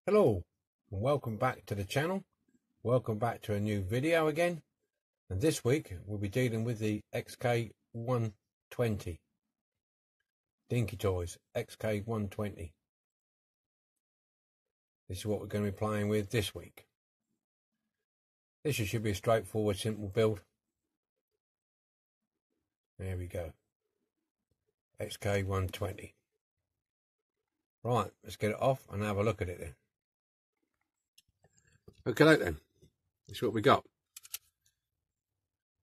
Hello and welcome back to the channel. Welcome back to a new video again, and this week we'll be dealing with the xk120 Dinky Toys xk120. This is what we're going to be playing with this week. This should be a straightforward, simple build. There we go, xk120. Right, let's get it off and have a look at it then. Okay then, this is what we got.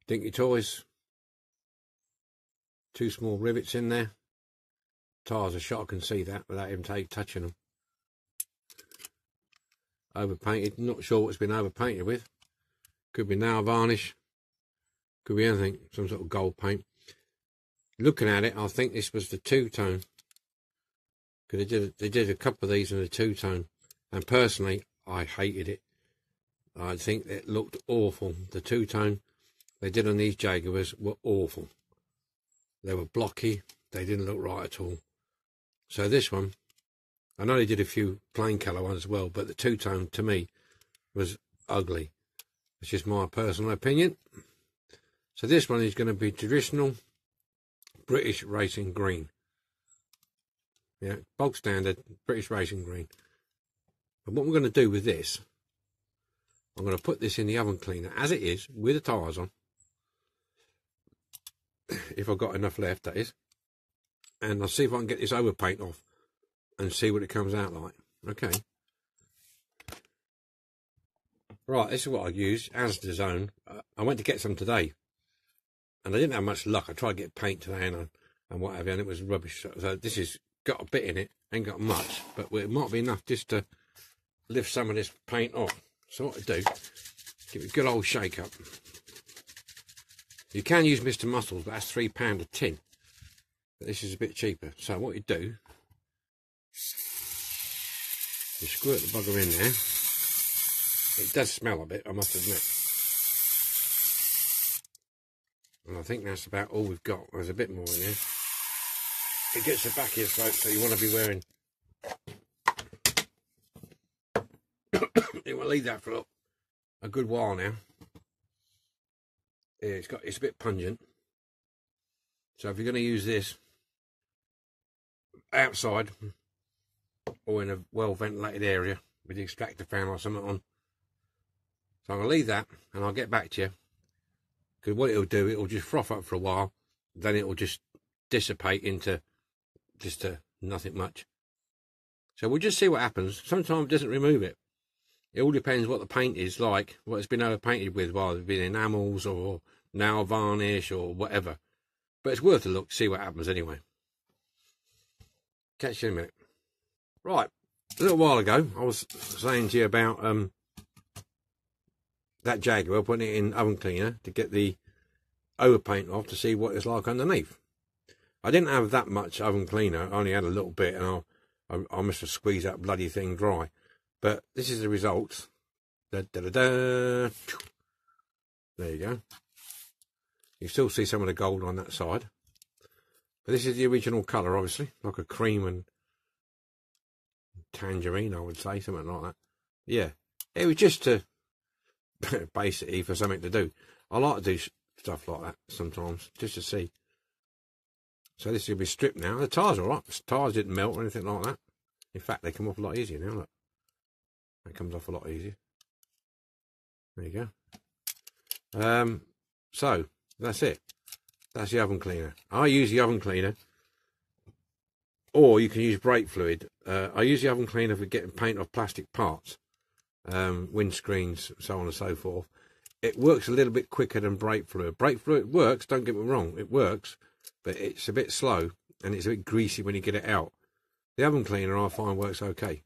Dinky Toys, two small rivets in there. Tyres are shot, I can see that without even touching them. Overpainted, not sure what it's been overpainted with. Could be nail varnish, could be anything, some sort of gold paint. Looking at it, I think this was the two-tone, because they did a couple of these in the two-tone, and personally I hated it. I think it looked awful. The two-tone they did on these Jaguars were awful. They were blocky, they didn't look right at all. So this one, I know they did a few plain colour ones as well, but the two-tone to me was ugly. It's just my personal opinion. So this one is going to be traditional British racing green. Yeah, bog standard British racing green. And what we're going to do with this, I'm going to put this in the oven cleaner as it is, with the tyres on. If I've got enough left, that is. And I'll see if I can get this overpaint off and see what it comes out like. Okay. Right, this is what I used as the zone. I went to get some today, and I didn't have much luck. I tried to get paint today and what have you, and it was rubbish. So this has got a bit in it, ain't got much, but it might be enough just to lift some of this paint off. So what I do, give it a good old shake up. You can use Mr. Muscles, but that's £3 a tin. But this is a bit cheaper. So what you do, you squirt the bugger in there. It does smell a bit, I must admit. And I think that's about all we've got. There's a bit more in there. It gets the back of your throat, so you want to be wearing. It will leave that for a good while now. Yeah, it's a bit pungent. So if you're going to use this outside or in a well ventilated area with the extractor fan or something on, so I'm going to leave that and I'll get back to you. Because what it'll do, it'll just froth up for a while, then it'll just dissipate into just nothing much. So we'll just see what happens. Sometimes it doesn't remove it. It all depends what the paint is like, what it's been overpainted with, whether it's been enamels or nail varnish or whatever. But it's worth a look to see what happens anyway. Catch you in a minute. Right, a little while ago, I was saying to you about that Jaguar, putting it in oven cleaner to get the overpaint off to see what it's like underneath. I didn't have that much oven cleaner, I only had a little bit, and I must have squeezed that bloody thing dry. But this is the results. Da, da, da, da. There you go. You still see some of the gold on that side. But this is the original colour, obviously. Like a cream and tangerine, I would say. Something like that. Yeah. It was just to, basically, for something to do. I like to do stuff like that sometimes, just to see. So this will be stripped now. The tyres are alright. The tyres didn't melt or anything like that. In fact, they come off a lot easier now, look. It comes off a lot easier. There you go. So that's it. That's the oven cleaner. I use the oven cleaner, or you can use brake fluid. I use the oven cleaner for getting paint off plastic parts, windscreens, so on and so forth. It works a little bit quicker than brake fluid. Brake fluid works, don't get me wrong, it works, but it's a bit slow and it's a bit greasy when you get it out. The oven cleaner I find works okay.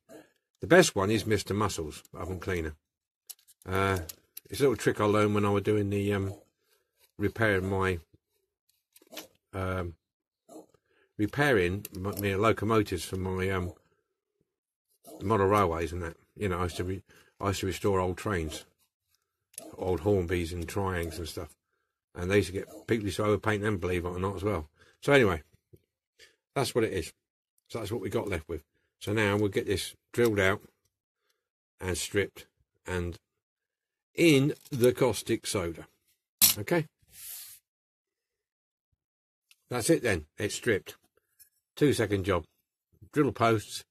The best one is Mr. Muscles oven cleaner. It's a little trick I learned when I was doing the repairing my locomotives for my model railways and that. You know, I used to restore old trains, old Hornbys and Triangles and stuff, and they used to get people used to overpaint them, believe it or not, as well. So anyway, that's what it is. So that's what we got left with. So now we'll get this drilled out and stripped and in the caustic soda. Okay, that's it then. It's stripped. 2-second job. Drill posts.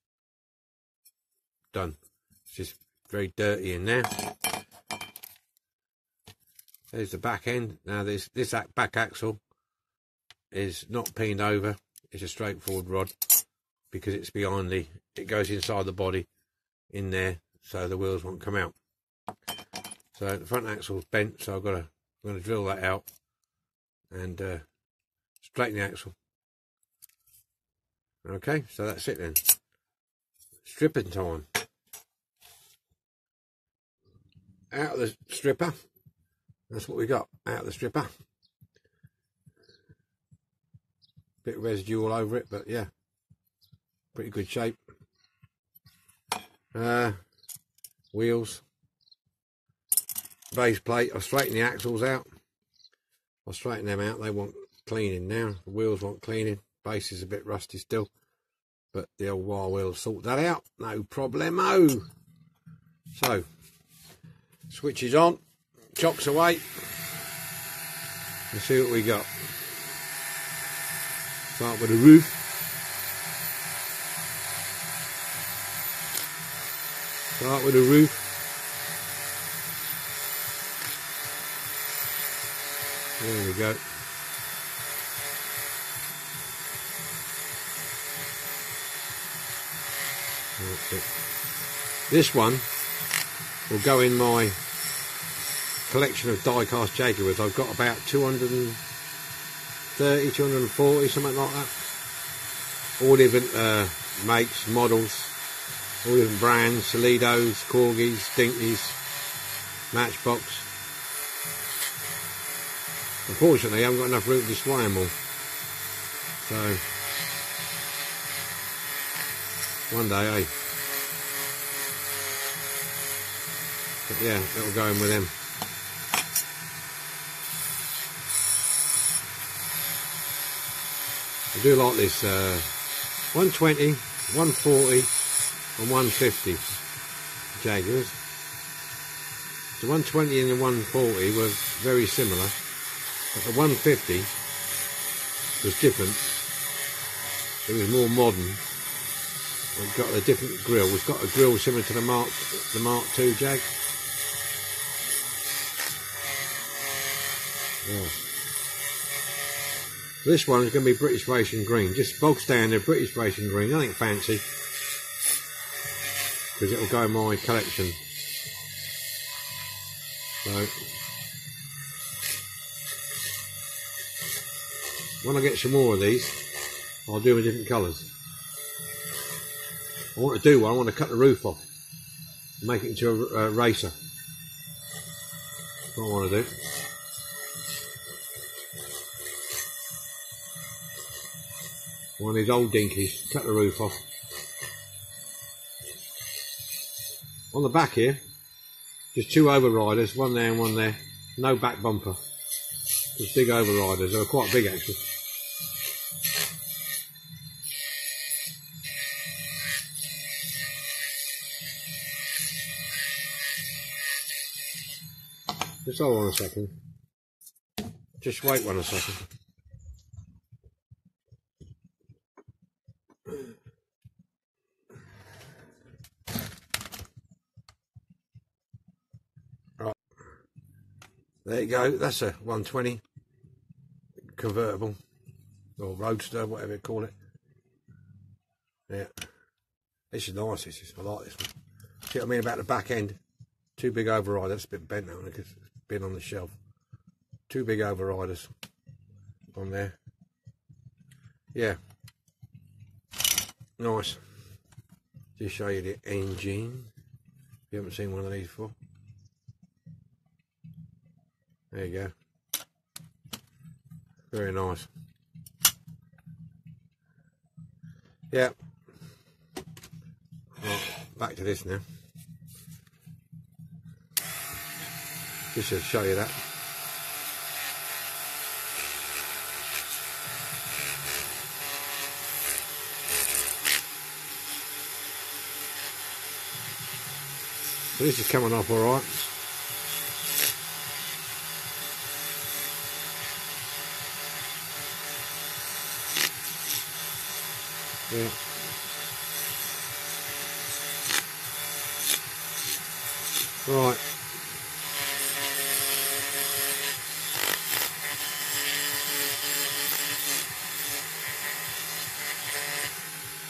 Done. It's just very dirty in there. There's the back end. Now this back axle is not peened over. It's a straightforward rod because it's behind it goes inside the body in there, so the wheels won't come out. So the front axle's bent, so I'm going to drill that out and straighten the axle. Okay, so that's it then. Stripping time. Out of the stripper. That's what we got out of the stripper. Bit of residue all over it, but yeah, pretty good shape. Wheels. Base plate. I'll straighten the axles out. I'll straighten them out. They want cleaning now. The wheels want cleaning. Base is a bit rusty still, but the old wire wheel will sort that out. No problemo. So, switch is on. Chocks away. Let's see what we got. Start with the roof. Start with the roof. There we go. That's it. This one will go in my collection of die-cast Jaguars. I've got about 230, 240, something like that. All different makes, models, all different brands, Solidos, Corgis, Dinkies, Matchbox. Unfortunately, I haven't got enough room to display them all. So, one day, eh? But yeah, it'll go in with them. I do like this 120, 140 and 150 Jaguars. The 120 and the 140 were very similar, but the 150 was different. It was more modern. It's got a different grille. It's got a grille similar to the Mark II Jag. Yeah. This one is going to be British racing green, just bog standard British racing green, nothing fancy, because it will go in my collection. So, when I get some more of these, I'll do them in different colours. I want to do one. I want to cut the roof off and make it into a racer. That's what I want to do. One of these old Dinkies, cut the roof off. On the back here, just 2 overriders, one there and one there. No back bumper. Just big overriders. They were quite big actually. Just hold on a second. Just wait a second. Right. There you go. That's a 120 convertible or roadster, whatever you call it. Yeah. This is nice. I like this one. See what I mean about the back end? 2 big overriders. That's a bit bent now because it's been on the shelf. 2 big overriders on there. Yeah. Nice. Just show you the engine. If you haven't seen one of these before. There you go. Very nice. Yeah. Right, back to this now. Just to show you that. So this is coming off all right. Yeah. Right.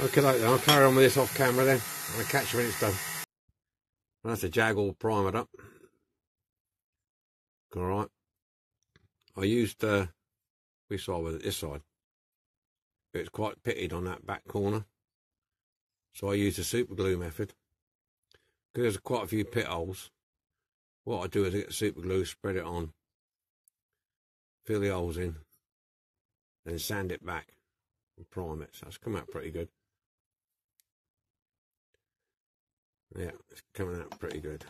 Okay, then I'll carry on with this off camera then. I'll catch you when it's done. That's a Jaguar primered up. Alright. I used which side was it? This side. It's quite pitted on that back corner. So I used the super glue method. Because there's quite a few pit holes. What I do is I get the super glue, spread it on, fill the holes in, then sand it back and prime it. So it's come out pretty good. Yeah, it's coming out pretty good.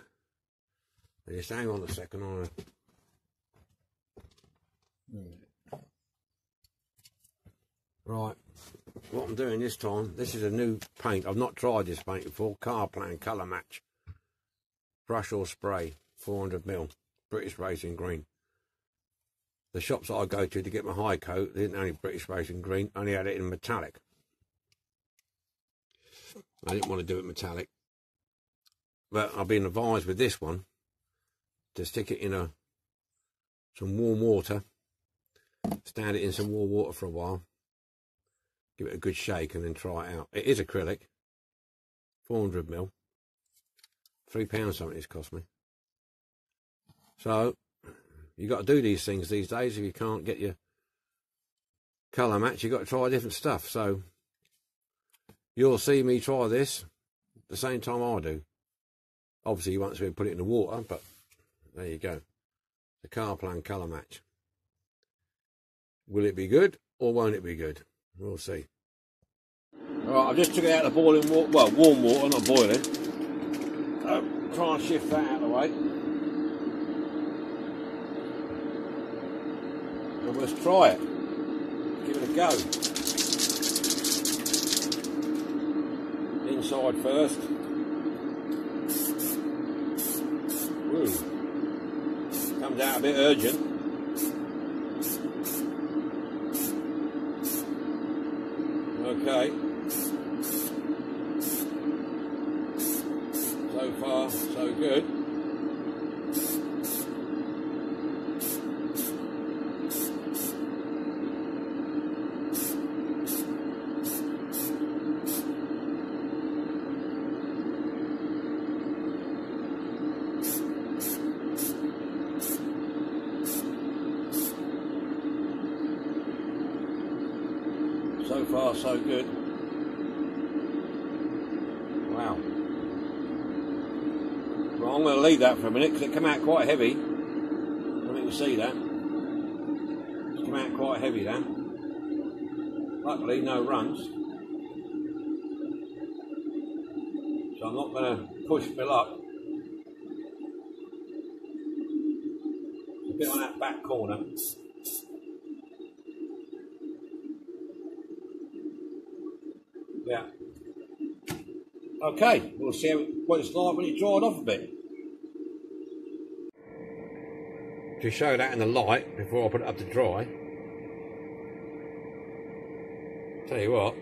And just hang on a second. Right, what I'm doing this time, this is a new paint. I've not tried this paint before. Car Plan Colour Match. Brush or spray, 400ml, British Racing Green. The shops that I go to get my high coat, they didn't only British Racing Green, only had it in metallic. I didn't want to do it metallic. But I've been advised with this one to stick it in some warm water, stand it in some warm water for a while, give it a good shake and then try it out. It is acrylic, 400ml, £3 something it's cost me. So you got to do these things these days. If you can't get your colour match, you've got to try different stuff. So you'll see me try this the same time I do. Obviously you won't see me put it in the water, but there you go. The Car Plan Colour Match. Will it be good or won't it be good? We'll see. Alright, I've just took it out of the boiling water, well, warm water, not boiling. Try and shift that out of the way. And let's try it. Give it a go. Inside first. Ooh. Comes out a bit urgent. Okay. So far, so good. So far, so good. Wow. Well, I'm going to leave that for a minute because it came out quite heavy. I don't know if you can see that. It's come out quite heavy, that. Luckily, no runs. So I'm not going to push Bill up. A bit on that back corner. Yeah. Okay, we'll see what it's like when it dried off a bit. To show that in the light before I put it up to dry. Tell you what,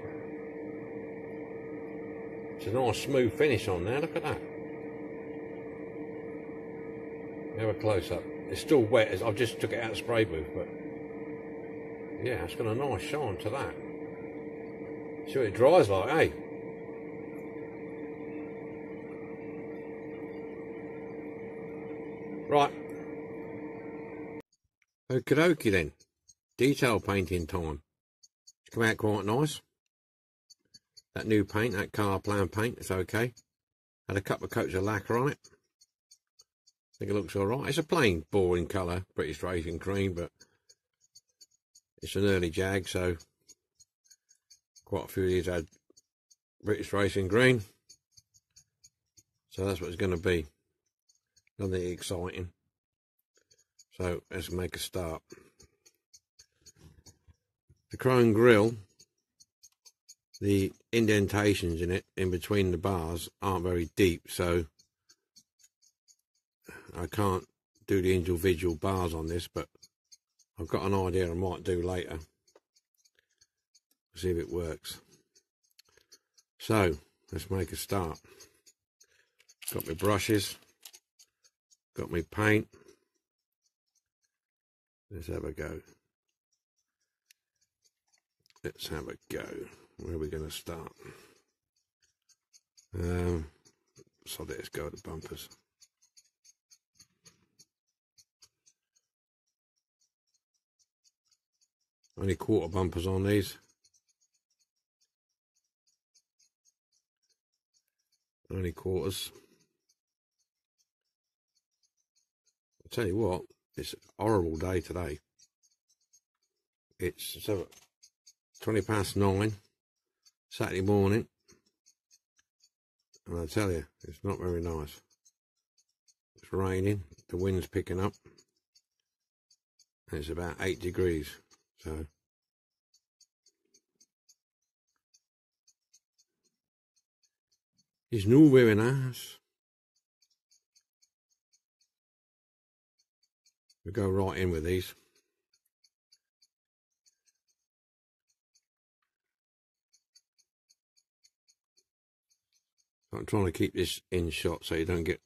it's a nice smooth finish on there. Look at that. Have a close up. It's still wet as I've just took it out of the spray booth, but yeah, it's got a nice shine to that. See what it dries like, eh? Right. Okie dokie then. Detail painting time. It's come out quite nice. That new paint, that Car Plan paint, it's okay. Had a couple of coats of lacquer on it. I think it looks alright. It's a plain, boring colour, British Racing Cream, but it's an early Jag, so quite a few of these had British Racing Green. So that's what it's going to be. Nothing exciting. So let's make a start. The chrome grille, the indentations in it in between the bars aren't very deep, so I can't do the individual bars on this, but I've got an idea I might do later. See if it works. So let's make a start. Got my brushes, got my paint. Let's have a go. Let's have a go. Where are we going to start? So let's go at the bumpers. Only quarter bumpers on these. Only quarters. I'll tell you what, it's a horrible day today. It's 9:20, Saturday morning. And I tell you, it's not very nice. It's raining, the wind's picking up. And it's about 8 degrees. So it's not very nice. We go right in with these. I'm trying to keep this in shot so you don't get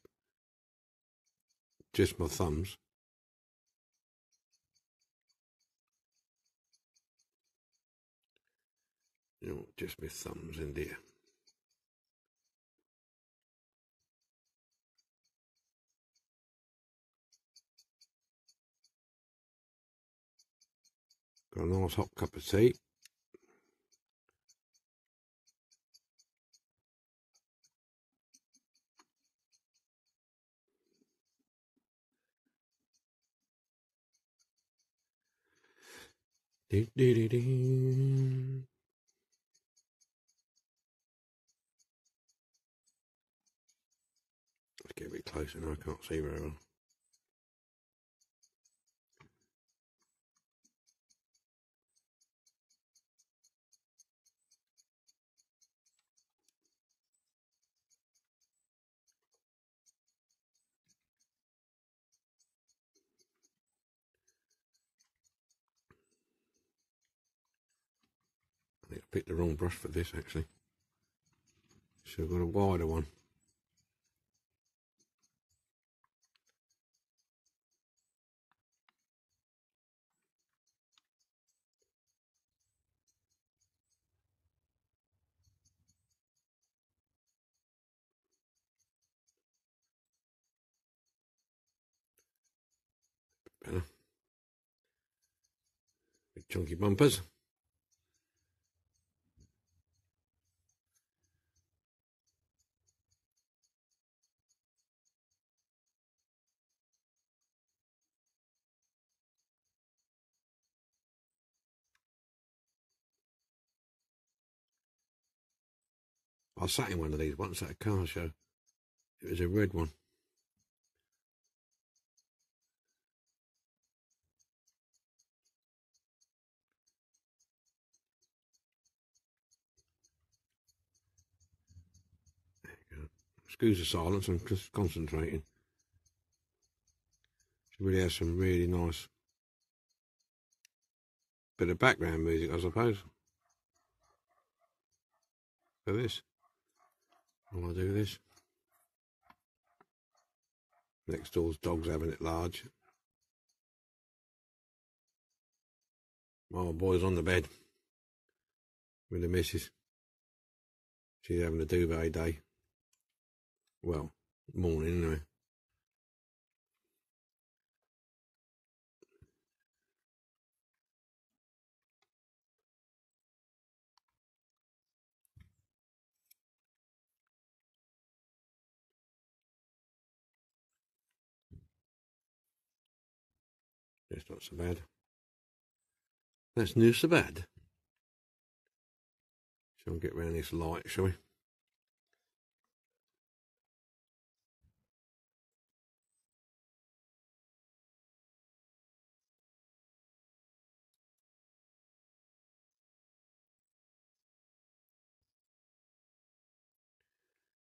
just my thumbs. You know, just my thumbs in there. Got a nice hot cup of tea. Let's get a bit closer now, I can't see very well. I think I picked the wrong brush for this actually. Should have got a wider one. Better. Big chunky bumpers. I sat in one of these once at a car show. It was a red one. There you go. Excuse the silence, I'm just concentrating. She really has some really nice bit of background music, I suppose. For this. While I do this. Next door's dog's having it large. My boy's on the bed with the missus. She's having a duvet day. Well, morning anyway. That's not so bad. That's not so bad. Shall we get round this light, shall we?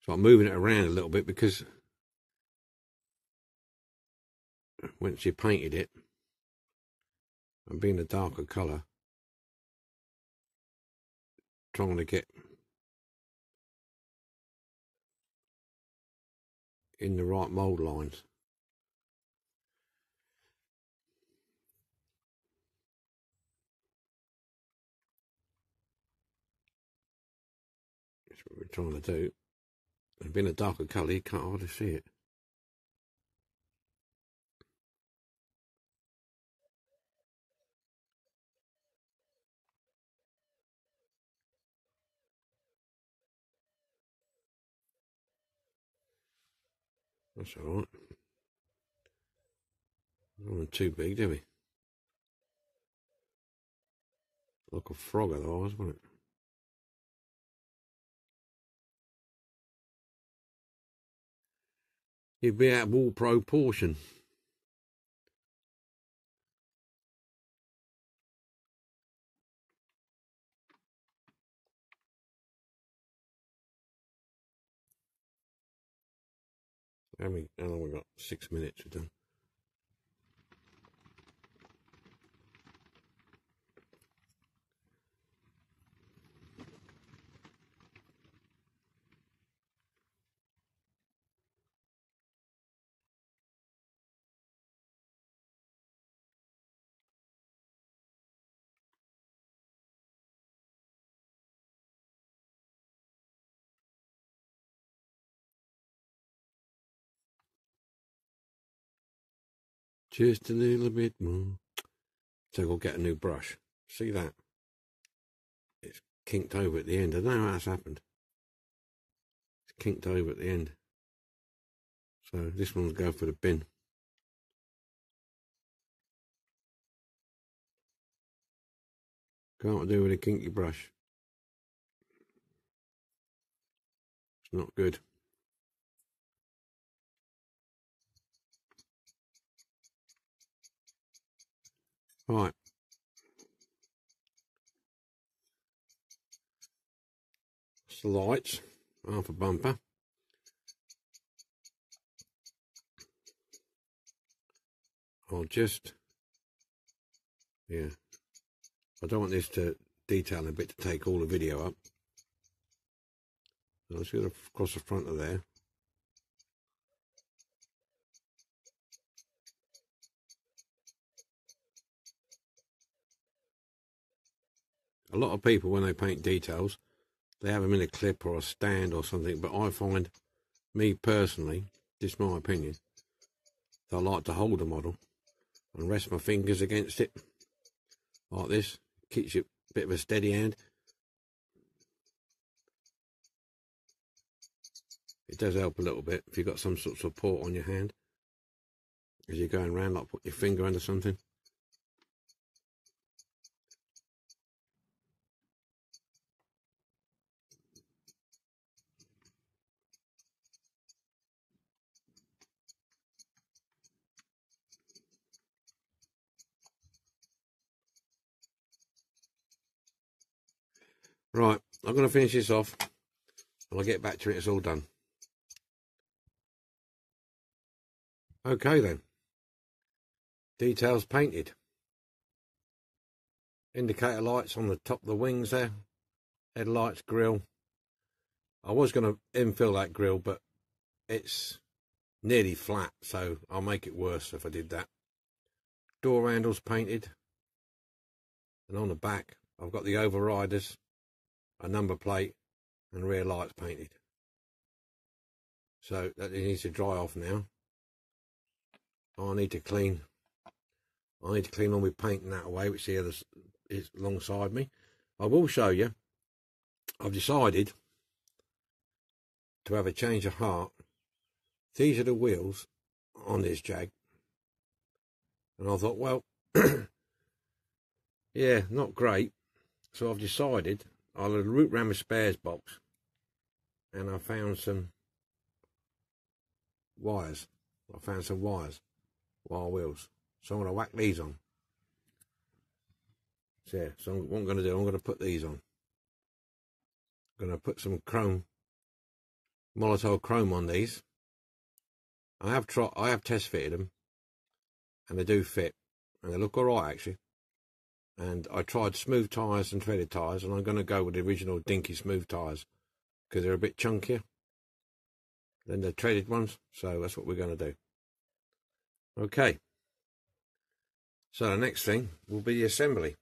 So I'm moving it around a little bit because once you painted it, and being a darker colour, trying to get in the right mould lines. That's what we're trying to do. And being a darker colour, you can't hardly see it. That's alright. Not too big, do we? Like a frog otherwise, wouldn't it? You'd be out of all proportion. How long we got? 6 minutes we've done. Just a little bit more. So we'll get a new brush. See that? It's kinked over at the end. I don't know how that's happened. It's kinked over at the end. So this one's go for the bin. Can't do with a kinky brush. It's not good. Right. It's the lights. Half a bumper. I'll just, yeah. I don't want this to detail a bit to take all the video up. So let's go across the front of there. A lot of people, when they paint details, they have them in a clip or a stand or something, but I find, me personally, just my opinion, I like to hold a model and rest my fingers against it, like this. Keeps you a bit of a steady hand. It does help a little bit if you've got some sort of support on your hand as you're going around, like put your finger under something. Right, I'm going to finish this off and I'll get back to it. It's all done. Okay then. Details painted. Indicator lights on the top of the wings there. Headlights, grille. I was going to infill that grille, but it's nearly flat, so I'll make it worse if I did that. Door handles painted. And on the back, I've got the overriders, a number plate, and rear lights painted. So that needs to dry off now. I need to clean all my painting that away, which the other is alongside me. I will show you. I've decided to have a change of heart. These are the wheels on this Jag. And I thought, well, yeah, not great. So I've decided I'll root round my spares box and I found some wires. Wire wheels. So I'm going to whack these on. So yeah, so what I'm going to do, I'm going to put these on. I'm going to put some chrome, Molotov chrome on these. I have test fitted them, and they do fit, and they look alright actually. And I tried smooth tyres and threaded tyres, and I'm going to go with the original Dinky smooth tyres because they're a bit chunkier than the threaded ones, so that's what we're going to do. Okay, so the next thing will be the assembly,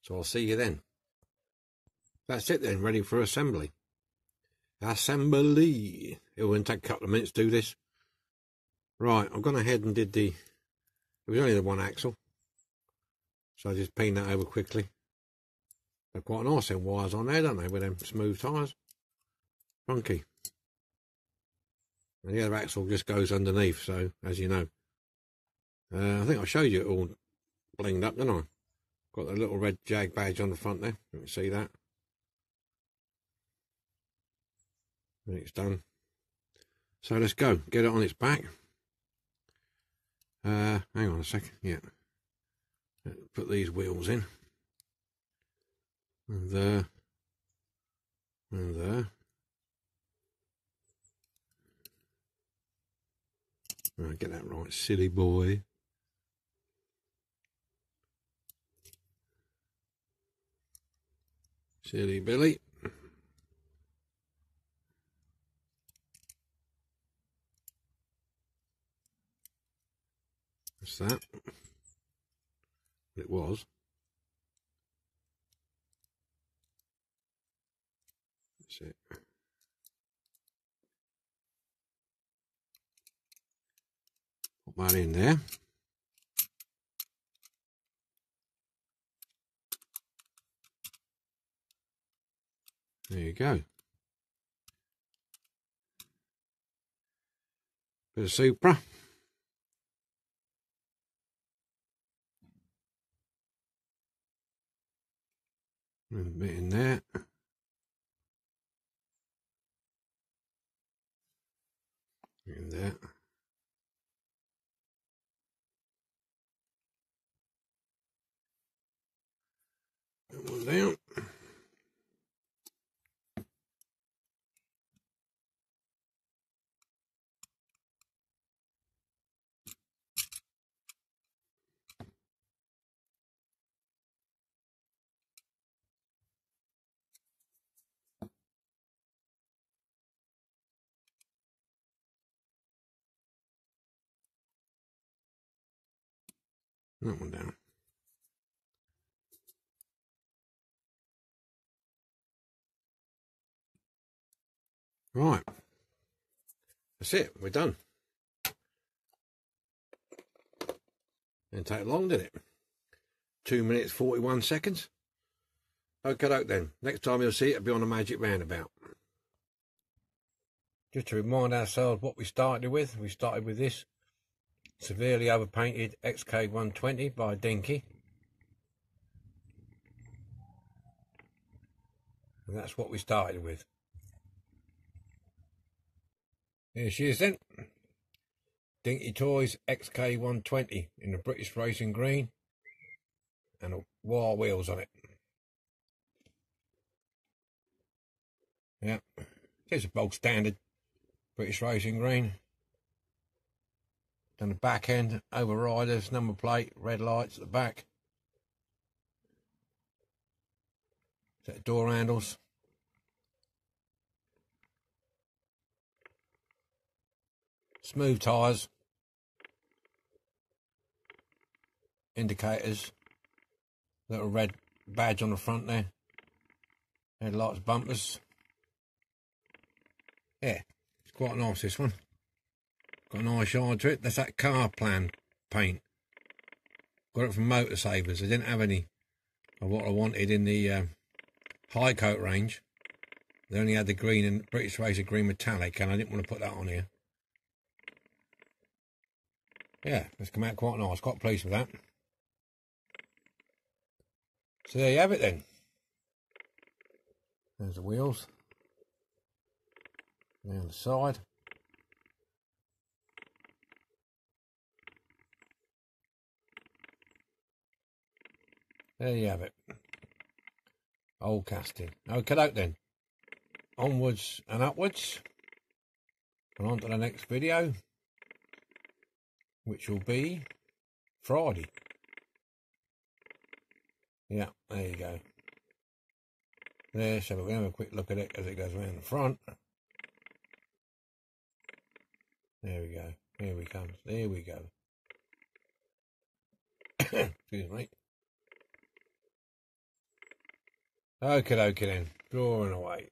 so I'll see you then. That's it then, ready for assembly. Assembly! It will take a couple of minutes to do this. Right, I've gone ahead and did it was only the one axle, so I just peened that over quickly. They're quite nice, them wires on there, don't they, with them smooth tyres. Funky. And the other axle just goes underneath, so, as you know. I think I showed you it all blinged up, didn't I? Got the little red Jag badge on the front there. You can see that. And it's done. So let's go. Get it on its back. Hang on a second. Yeah. Put these wheels in. And there. And there. Right, get that right, silly boy. Silly Billy. That's that. It was. That's it. Put that in there. There you go. Bit of Supra. And a bit in there. In there. That one down. That one down. Right. That's it. We're done. Didn't take long, did it? 2 minutes 41 seconds. Okay, then. Next time you'll see it, it'll be on a magic roundabout. Just to remind ourselves what we started with. We started with this severely overpainted xk120 by Dinky. And that's what we started with. Here she is then. Dinky Toys xk120 in the British Racing Green and wire wheels on it. Yeah, it's a bog standard British Racing Green. Done the back end, overriders, number plate, red lights at the back. Set of door handles. Smooth tyres. Indicators. Little red badge on the front there. Headlights, bumpers. Yeah, it's quite nice, this one. Got a nice shine to it. That's that car plan paint. Got it from Motor Savers. They didn't have any of what I wanted in the high coat range. They only had the green and British Racing Green metallic, and I didn't want to put that on here. Yeah, it's come out quite nice. Quite pleased with that. So there you have it then. There's the wheels. Down the side. There you have it. Old casting. Okay, then. Onwards and upwards. And on to the next video, which will be Friday. Yeah, there you go. There, so we'll have a quick look at it as it goes around the front. There we go. Here we come. There we go. Excuse me. Okay then. Drawing away.